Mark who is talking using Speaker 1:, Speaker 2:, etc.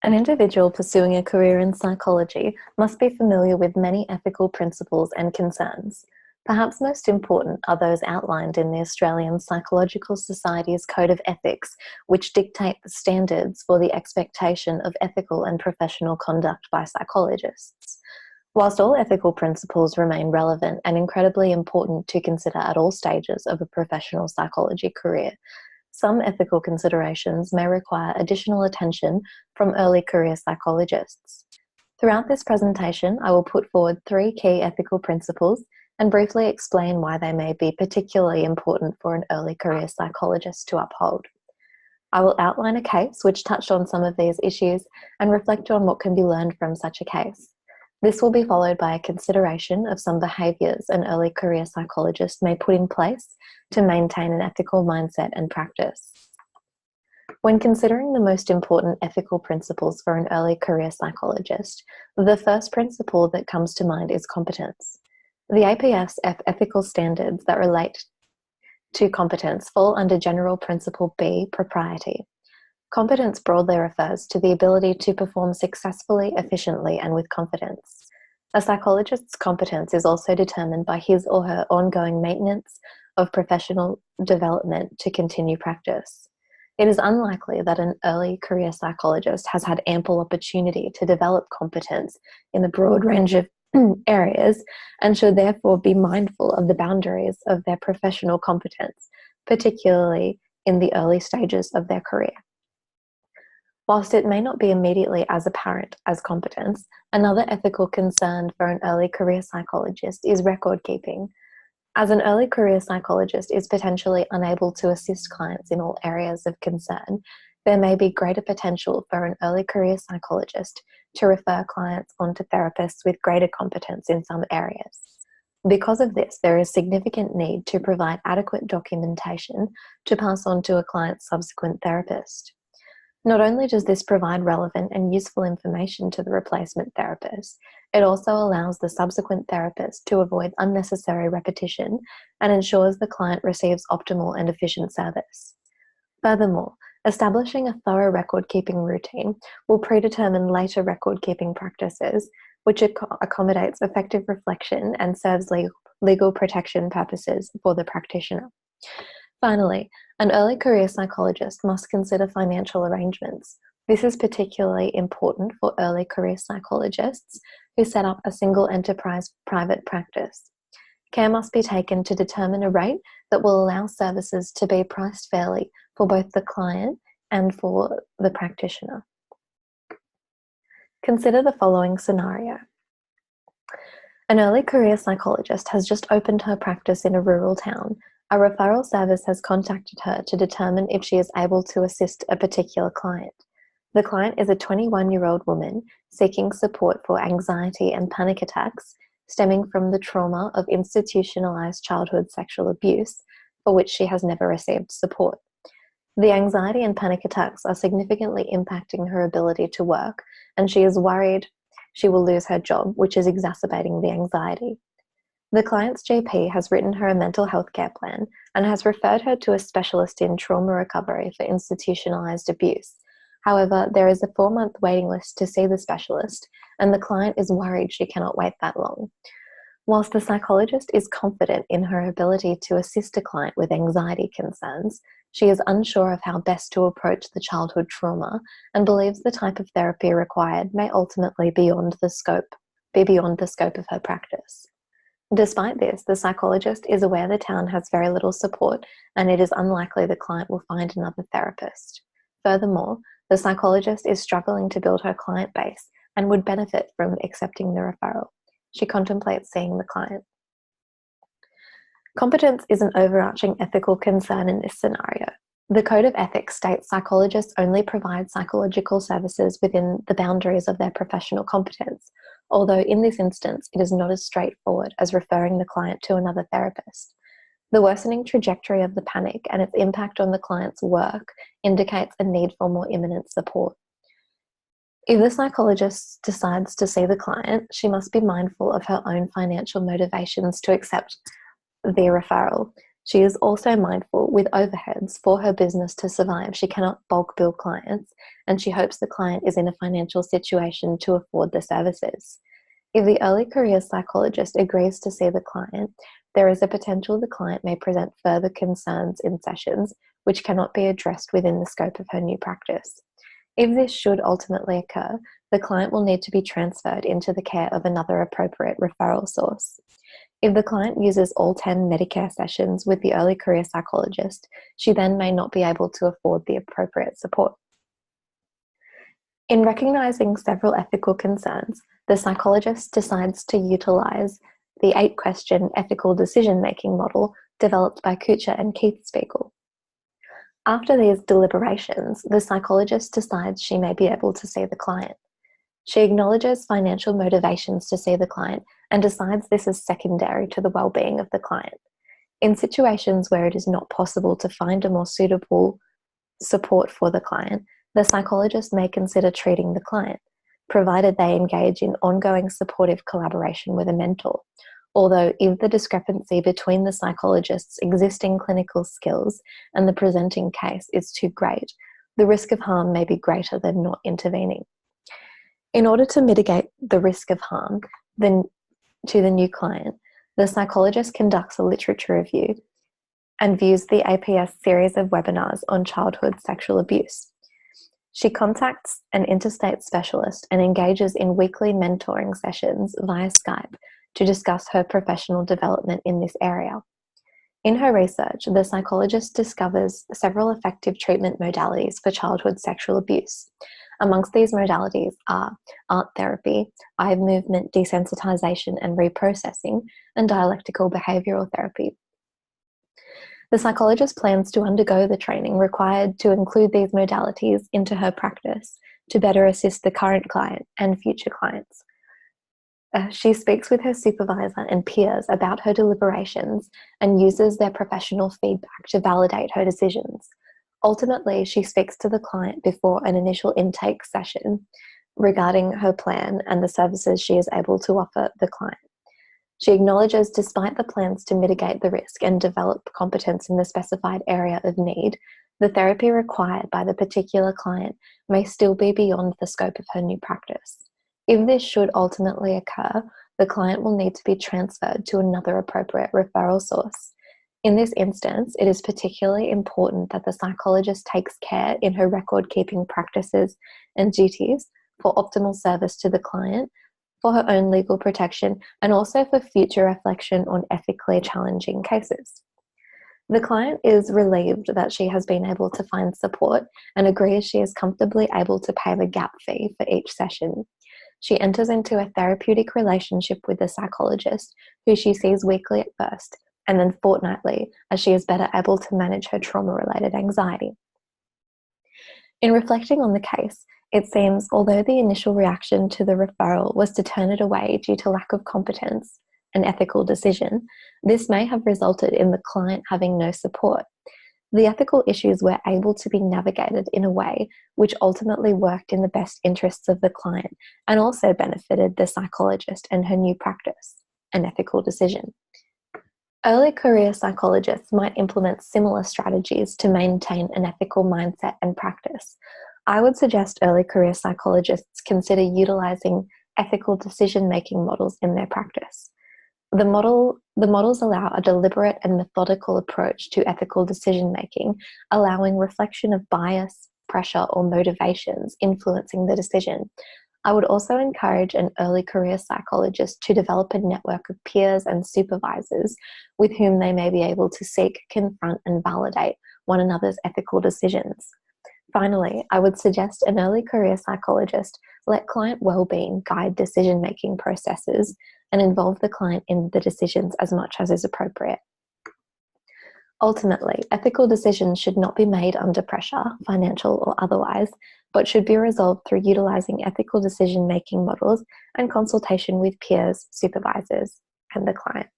Speaker 1: An individual pursuing a career in psychology must be familiar with many ethical principles and concerns. Perhaps most important are those outlined in the Australian Psychological Society's Code of Ethics, which dictate the standards for the expectation of ethical and professional conduct by psychologists. Whilst all ethical principles remain relevant and incredibly important to consider at all stages of a professional psychology career, some ethical considerations may require additional attention from early career psychologists. Throughout this presentation, I will put forward 3 key ethical principles and briefly explain why they may be particularly important for an early career psychologist to uphold. I will outline a case which touched on some of these issues and reflect on what can be learned from such a case. This will be followed by a consideration of some behaviours an early career psychologist may put in place to maintain an ethical mindset and practice. When considering the most important ethical principles for an early career psychologist, the first principle that comes to mind is competence. The APSF ethical standards that relate to competence fall under General Principle B, propriety. Competence broadly refers to the ability to perform successfully, efficiently, and with confidence. A psychologist's competence is also determined by his or her ongoing maintenance of professional development to continue practice. It is unlikely that an early career psychologist has had ample opportunity to develop competence in a broad range of areas and should therefore be mindful of the boundaries of their professional competence, particularly in the early stages of their career. Whilst it may not be immediately as apparent as competence, another ethical concern for an early career psychologist is record keeping. As an early career psychologist is potentially unable to assist clients in all areas of concern, there may be greater potential for an early career psychologist to refer clients on to therapists with greater competence in some areas. Because of this, there is significant need to provide adequate documentation to pass on to a client's subsequent therapist. Not only does this provide relevant and useful information to the replacement therapist, it also allows the subsequent therapist to avoid unnecessary repetition and ensures the client receives optimal and efficient service. Furthermore, establishing a thorough record-keeping routine will predetermine later record-keeping practices, which accommodates effective reflection and serves legal protection purposes for the practitioner. Finally, an early career psychologist must consider financial arrangements. This is particularly important for early career psychologists who set up a single enterprise private practice. Care must be taken to determine a rate that will allow services to be priced fairly for both the client and for the practitioner. Consider the following scenario. An early career psychologist has just opened her practice in a rural town. A referral service has contacted her to determine if she is able to assist a particular client. The client is a 21-year-old woman seeking support for anxiety and panic attacks stemming from the trauma of institutionalized childhood sexual abuse, for which she has never received support. The anxiety and panic attacks are significantly impacting her ability to work, and she is worried she will lose her job, which is exacerbating the anxiety. The client's GP has written her a mental health care plan and has referred her to a specialist in trauma recovery for institutionalized abuse. However, there is a 4-month waiting list to see the specialist, and the client is worried she cannot wait that long. Whilst the psychologist is confident in her ability to assist a client with anxiety concerns, she is unsure of how best to approach the childhood trauma and believes the type of therapy required may ultimately be beyond the scope of her practice. Despite this, the psychologist is aware the town has very little support and it is unlikely the client will find another therapist. Furthermore, the psychologist is struggling to build her client base and would benefit from accepting the referral. She contemplates seeing the client. Competence is an overarching ethical concern in this scenario. The Code of Ethics states psychologists only provide psychological services within the boundaries of their professional competence, although in this instance it is not as straightforward as referring the client to another therapist. The worsening trajectory of the panic and its impact on the client's work indicates a need for more imminent support. If the psychologist decides to see the client, she must be mindful of her own financial motivations to accept the referral. She is also mindful with overheads for her business to survive. She cannot bulk bill clients, and she hopes the client is in a financial situation to afford the services. If the early career psychologist agrees to see the client, there is a potential the client may present further concerns in sessions which cannot be addressed within the scope of her new practice. If this should ultimately occur, the client will need to be transferred into the care of another appropriate referral source. If the client uses all 10 Medicare sessions with the early career psychologist, she then may not be able to afford the appropriate support. In recognizing several ethical concerns, the psychologist decides to utilize the 8-question ethical decision-making model developed by Kuchar and Keith-Spiegel. After these deliberations, the psychologist decides she may be able to see the client. She acknowledges financial motivations to see the client and decides this is secondary to the well-being of the client. In situations where it is not possible to find a more suitable support for the client, the psychologist may consider treating the client, provided they engage in ongoing supportive collaboration with a mentor. Although if the discrepancy between the psychologist's existing clinical skills and the presenting case is too great, the risk of harm may be greater than not intervening. In order to mitigate the risk of harm to the new client, the psychologist conducts a literature review and views the APS series of webinars on childhood sexual abuse. She contacts an interstate specialist and engages in weekly mentoring sessions via Skype to discuss her professional development in this area. In her research, the psychologist discovers several effective treatment modalities for childhood sexual abuse. Amongst these modalities are art therapy, eye movement desensitization and reprocessing, and dialectical behavioral therapy. The psychologist plans to undergo the training required to include these modalities into her practice to better assist the current client and future clients. She speaks with her supervisor and peers about her deliberations and uses their professional feedback to validate her decisions. Ultimately, she speaks to the client before an initial intake session regarding her plan and the services she is able to offer the client. She acknowledges, despite the plans to mitigate the risk and develop competence in the specified area of need, the therapy required by the particular client may still be beyond the scope of her new practice. If this should ultimately occur, the client will need to be transferred to another appropriate referral source. In this instance, it is particularly important that the psychologist takes care in her record-keeping practices and duties for optimal service to the client, for her own legal protection, and also for future reflection on ethically challenging cases. The client is relieved that she has been able to find support and agrees she is comfortably able to pay the gap fee for each session. She enters into a therapeutic relationship with the psychologist, who she sees weekly at first, and then fortnightly, as she is better able to manage her trauma-related anxiety. In reflecting on the case, it seems, although the initial reaction to the referral was to turn it away due to lack of competence and ethical decision, this may have resulted in the client having no support. The ethical issues were able to be navigated in a way which ultimately worked in the best interests of the client and also benefited the psychologist and her new practice, an ethical decision. Early career psychologists might implement similar strategies to maintain an ethical mindset and practice. I would suggest early career psychologists consider utilizing ethical decision-making models in their practice. The models allow a deliberate and methodical approach to ethical decision-making, allowing reflection of bias, pressure, or motivations influencing the decision. I would also encourage an early career psychologist to develop a network of peers and supervisors with whom they may be able to seek, confront, and validate one another's ethical decisions. Finally, I would suggest an early career psychologist let client well-being guide decision-making processes and involve the client in the decisions as much as is appropriate. Ultimately, ethical decisions should not be made under pressure, financial or otherwise, but should be resolved through utilizing ethical decision-making models and consultation with peers, supervisors, and the client.